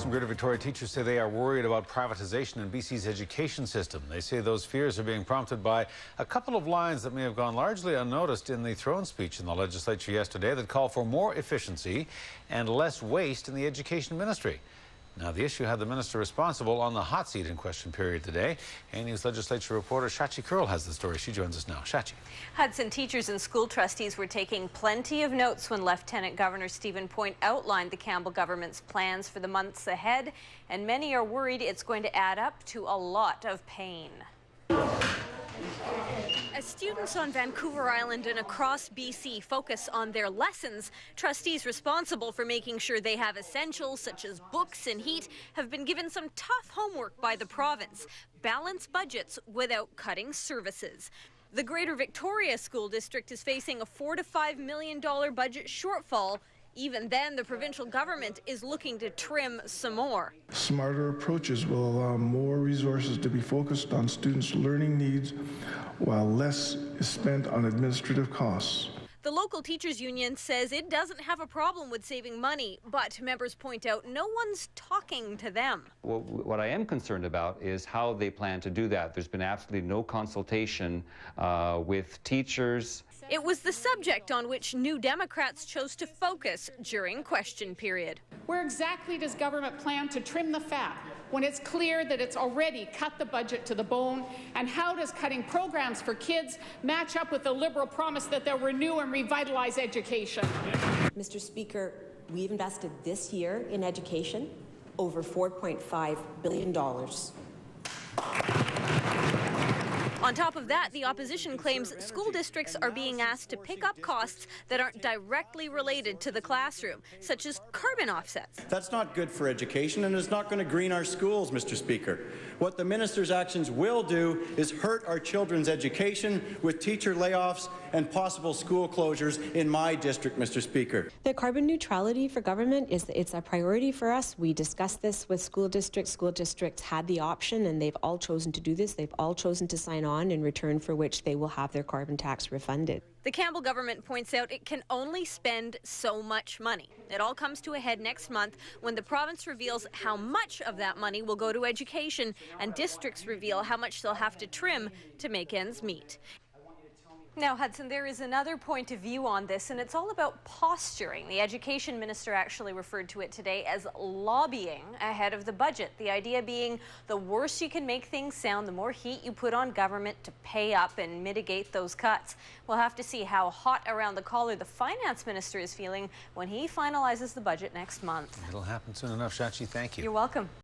Western Greater Victoria teachers say they are worried about privatization in BC's education system. They say those fears are being prompted by a couple of lines that may have gone largely unnoticed in the throne speech in the legislature yesterday that call for more efficiency and less waste in the education ministry. Now, the issue had the minister responsible on the hot seat in question period today. A-News legislature reporter Shachi Curl has the story. She joins us now. Shachi. Hudson teachers and school trustees were taking plenty of notes when Lieutenant Governor Stephen Point outlined the Campbell government's plans for the months ahead, and many are worried it's going to add up to a lot of pain. As students on Vancouver Island and across BC focus on their lessons, trustees responsible for making sure they have essentials such as books and heat have been given some tough homework by the province. Balance budgets without cutting services. The Greater Victoria School District is facing a $4 to $5 million budget shortfall. Even then, the provincial government is looking to trim some more. Smarter approaches will allow more resources to be focused on students' learning needs, while less is spent on administrative costs. The local teachers union says it doesn't have a problem with saving money, but members point out no one's talking to them. Well, what I am concerned about is how they plan to do that. There's been absolutely no consultation with teachers. It was the subject on which New Democrats chose to focus during question period. Where exactly does government plan to trim the fat when it's clear that it's already cut the budget to the bone? And how does cutting programs for kids match up with the Liberal promise that they'll renew and revitalize education? Mr. Speaker, we've invested this year in education over $4.5 billion. On top of that, the opposition claims school districts are being asked to pick up costs that aren't directly related to the classroom, such as carbon offsets. That's not good for education, and it's not going to green our schools, Mr. Speaker. What the minister's actions will do is hurt our children's education with teacher layoffs and possible school closures in my district, Mr. Speaker. The carbon neutrality for government it's a priority for us. We discussed this with school districts. School districts had the option, and they've all chosen to do this. They've all chosen to sign on, in return for which they will have their carbon tax refunded. The Campbell government points out it can only spend so much money. It all comes to a head next month when the province reveals how much of that money will go to education and districts reveal how much they'll have to trim to make ends meet. Now, Hudson, there is another point of view on this, and it's all about posturing. The education minister actually referred to it today as lobbying ahead of the budget. The idea being the worse you can make things sound, the more heat you put on government to pay up and mitigate those cuts. We'll have to see how hot around the collar the finance minister is feeling when he finalizes the budget next month. It'll happen soon enough, Shachi. Thank you. You're welcome.